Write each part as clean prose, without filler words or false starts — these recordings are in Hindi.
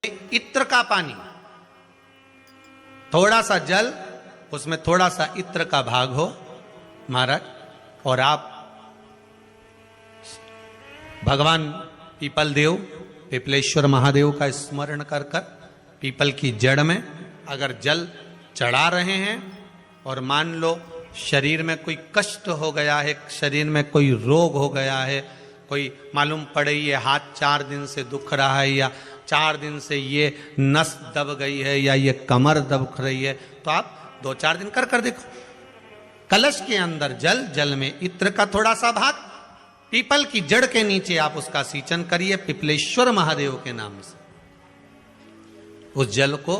इत्र का पानी, थोड़ा सा जल, उसमें थोड़ा सा इत्र का भाग हो महाराज, और आप भगवान पीपल देव, पिपलेश्वर महादेव का स्मरण कर कर पीपल की जड़ में अगर जल चढ़ा रहे हैं, और मान लो शरीर में कोई कष्ट हो गया है, शरीर में कोई रोग हो गया है, कोई मालूम पड़े ये हाथ 4 दिन से दुख रहा है, या 4 दिन से ये नस दब गई है, या ये कमर दब रही है, तो आप 2-4 दिन कर देखो। कलश के अंदर जल, जल में इत्र का थोड़ा सा भाग, पीपल की जड़ के नीचे आप उसका सींचन करिए पिपलेश्वर महादेव के नाम से। उस जल को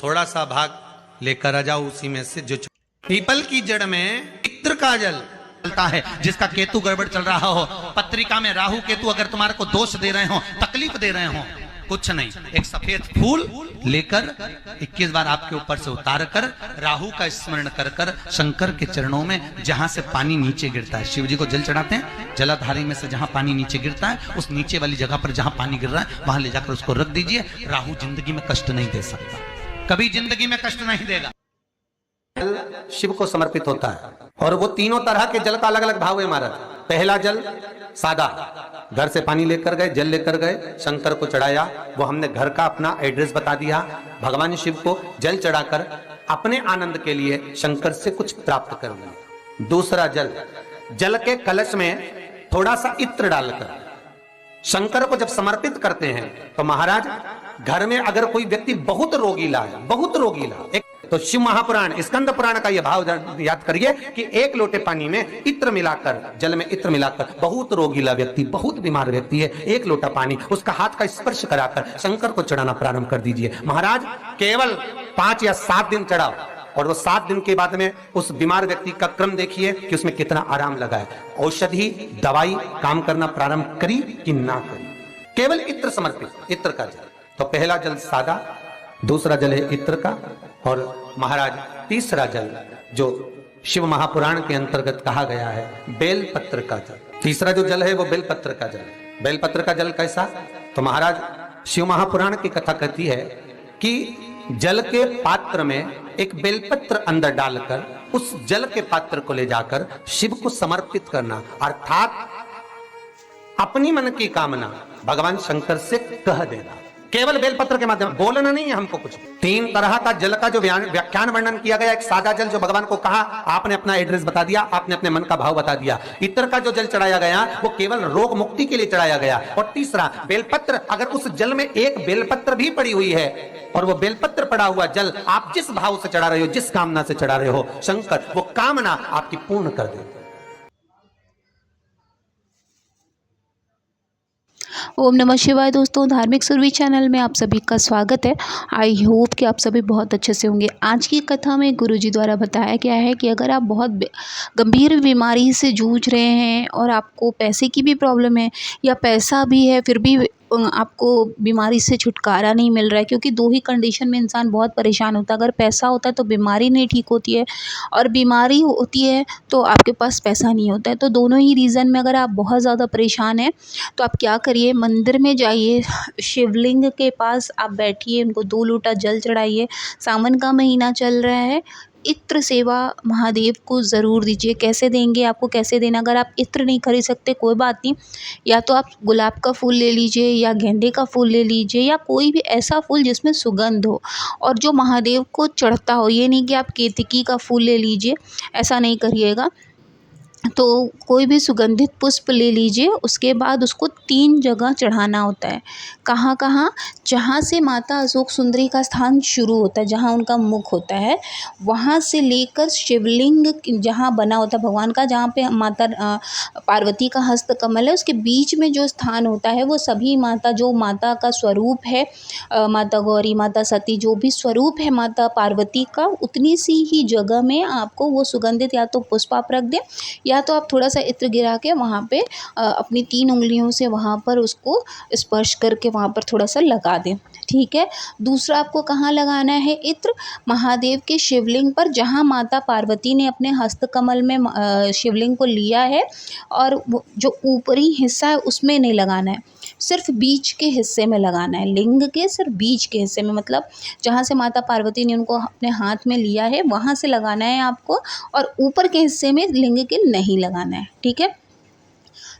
थोड़ा सा भाग लेकर आ जाओ, उसी में से जो पीपल की जड़ में इत्र का जल चलता है, जिसका केतु गड़बड़ चल रहा हो, पत्रिका में राहु केतु अगर तुम्हारे को दोष दे रहे हो, तकलीफ दे रहे हो, कुछ नहीं, एक सफेद फूल लेकर 21 बार आपके ऊपर से उतार कर राहु का स्मरण कर कर शंकर के चरणों में जहां से पानी नीचे गिरता है, शिव जी को जल चढ़ाते हैं, जलाधारी में से जहां पानी नीचे गिरता है, उस नीचे वाली जगह पर जहां पानी गिर रहा है वहां ले जाकर उसको रख दीजिए। राहु जिंदगी में कष्ट नहीं दे सकता, कभी जिंदगी में कष्ट नहीं देगा। शिव को समर्पित होता है, और वो तीनों तरह के जल का अलग अलग भाव है महाराज। पहला जल सादा, घर से पानी लेकर गए, जल लेकर गए, शंकर को चढ़ाया, वो हमने घर का अपना एड्रेस बता दिया, भगवान शिव को जल चढ़ाकर अपने आनंद के लिए शंकर से कुछ प्राप्त कर लिया। दूसरा जल, जल के कलश में थोड़ा सा इत्र डालकर शंकर को जब समर्पित करते हैं, तो महाराज घर में अगर कोई व्यक्ति बहुत रोगीला है, बहुत रोगीला, एक तो शिव महापुराण स्कंद पुराण का यह भाव याद करिए कि 1 लोटे पानी में इत्र मिलाकर, जल में इत्र मिलाकर, बहुत रोगीला व्यक्ति, बहुत बीमार व्यक्ति है, 1 लोटा पानी उसका हाथ का स्पर्श कराकर शंकर को चढ़ाना प्रारंभ कर दीजिए। महाराज केवल 5 या 7 दिन चढ़ाओ, और वो 7 दिन के बाद में उस बीमार व्यक्ति का क्रम देखिए कि उसमें कितना आराम लगा है, औषधि दवाई काम करना प्रारंभ करी कि ना करी। केवल इत्र समर्पित, इत्र का जल। तो पहला जल सादा, दूसरा जल है इत्र का, और महाराज तीसरा जल जो शिव महापुराण के अंतर्गत कहा गया है बेलपत्र का जल। तीसरा जो जल है वो बेलपत्र का जल। बेलपत्र का जल कैसा? तो महाराज शिव महापुराण की कथा कहती है कि जल के पात्र में एक बेलपत्र अंदर डालकर उस जल के पात्र को ले जाकर शिव को समर्पित करना, अर्थात अपनी मन की कामना भगवान शंकर से कह देना, केवल बेलपत्र के माध्यम, बोलना नहीं है हमको कुछ। 3 तरह का जल का जो व्याख्यान वर्णन किया गया, एक सादा जल जो भगवान को कहा, आपने अपना एड्रेस बता दिया, आपने अपने मन का भाव बता दिया। इत्र का जो जल चढ़ाया गया वो केवल रोग मुक्ति के लिए चढ़ाया गया। और तीसरा बेलपत्र, अगर उस जल में एक बेलपत्र भी पड़ी हुई है, और वो बेलपत्र पड़ा हुआ जल आप जिस भाव से चढ़ा रहे हो, जिस कामना से चढ़ा रहे हो, शंकर वो कामना आपकी पूर्ण कर देते। ओम नमः शिवाय। दोस्तों, धार्मिक सुरभि चैनल में आप सभी का स्वागत है। आई होप कि आप सभी बहुत अच्छे से होंगे। आज की कथा में गुरुजी द्वारा बताया गया है कि अगर आप बहुत गंभीर बीमारी से जूझ रहे हैं और आपको पैसे की भी प्रॉब्लम है, या पैसा भी है फिर भी आपको बीमारी से छुटकारा नहीं मिल रहा है, क्योंकि 2 ही कंडीशन में इंसान बहुत परेशान होता है। अगर पैसा होता है तो बीमारी नहीं ठीक होती है, और बीमारी होती है तो आपके पास पैसा नहीं होता है। तो दोनों ही रीज़न में अगर आप बहुत ज़्यादा परेशान हैं तो आप क्या करिए, मंदिर में जाइए, शिवलिंग के पास आप बैठिए, उनको 2 लोटा जल चढ़ाइए। सावन का महीना चल रहा है, इत्र सेवा महादेव को ज़रूर दीजिए। कैसे देंगे, आपको कैसे देना, अगर आप इत्र नहीं खरीद सकते कोई बात नहीं, या तो आप गुलाब का फूल ले लीजिए, या गेंदे का फूल ले लीजिए, या कोई भी ऐसा फूल जिसमें सुगंध हो और जो महादेव को चढ़ता हो। ये नहीं कि आप केतकी का फूल ले लीजिए, ऐसा नहीं करिएगा। तो कोई भी सुगंधित पुष्प ले लीजिए। उसके बाद उसको 3 जगह चढ़ाना होता है। कहाँ कहाँ? जहाँ से माता अशोक सुंदरी का स्थान शुरू होता है, जहाँ उनका मुख होता है, वहाँ से लेकर शिवलिंग जहाँ बना होता है भगवान का, जहाँ पे माता पार्वती का हस्त कमल है, उसके बीच में जो स्थान होता है वो सभी माता, जो माता का स्वरूप है, माता गौरी, माता सती, जो भी स्वरूप है माता पार्वती का, उतनी सी ही जगह में आपको वो सुगंधित या तो पुष्प आप रख दें, या तो आप थोड़ा सा इत्र गिरा के वहाँ पे अपनी 3 उंगलियों से वहाँ पर उसको स्पर्श करके वहाँ पर थोड़ा सा लगा दें। ठीक है। दूसरा आपको कहाँ लगाना है इत्र? महादेव के शिवलिंग पर, जहाँ माता पार्वती ने अपने हस्तकमल में शिवलिंग को लिया है, और जो ऊपरी हिस्सा है उसमें नहीं लगाना है। सिर्फ बीच के हिस्से में लगाना है, लिंग के सिर्फ बीच के हिस्से में, मतलब जहाँ से माता पार्वती ने उनको अपने हाथ में लिया है वहाँ से लगाना है आपको, और ऊपर के हिस्से में लिंग के नहीं लगाना है, ठीक है।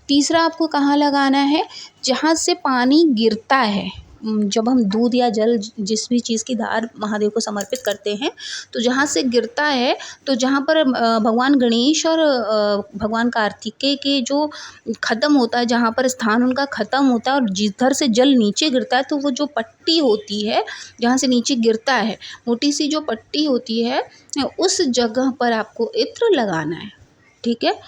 तीसरा आपको कहाँ लगाना है, जहाँ से पानी गिरता है। जब हम दूध या जल जिस भी चीज़ की धार महादेव को समर्पित करते हैं, तो जहाँ से गिरता है, तो जहाँ पर भगवान गणेश और भगवान कार्तिकेय के जो ख़त्म होता है, जहाँ पर स्थान उनका ख़त्म होता है और जिधर से जल नीचे गिरता है, तो वो जो पट्टी होती है जहाँ से नीचे गिरता है, मोटी सी जो पट्टी होती है, उस जगह पर आपको इत्र लगाना है, ठीक है।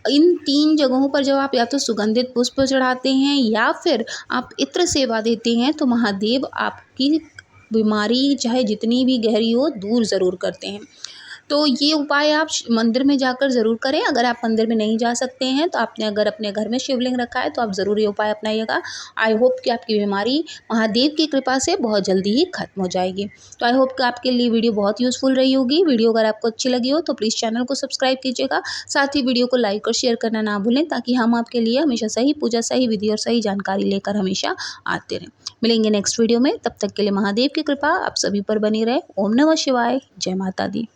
इन 3 जगहों पर जब आप या तो सुगंधित पुष्प चढ़ाते हैं या फिर आप इत्र सेवा देते हैं, तो महादेव आपकी बीमारी चाहे जितनी भी गहरी हो दूर ज़रूर करते हैं। तो ये उपाय आप मंदिर में जाकर ज़रूर करें। अगर आप मंदिर में नहीं जा सकते हैं, तो आपने अगर अपने घर में शिवलिंग रखा है, तो आप ज़रूर ये उपाय अपनाइएगा। आई होप कि आपकी बीमारी महादेव की कृपा से बहुत जल्दी ही खत्म हो जाएगी। तो आई होप कि आपके लिए वीडियो बहुत यूज़फुल रही होगी। वीडियो अगर आपको अच्छी लगी हो तो प्लीज़ चैनल को सब्सक्राइब कीजिएगा। साथ ही वीडियो को लाइक और शेयर करना ना भूलें, ताकि हम आपके लिए हमेशा सही पूजा, सही विधि और सही जानकारी लेकर हमेशा आते रहें। मिलेंगे नेक्स्ट वीडियो में, तब तक के लिए महादेव की कृपा आप सभी पर बनी रहे। ओम नमः शिवाय, जय माता दी।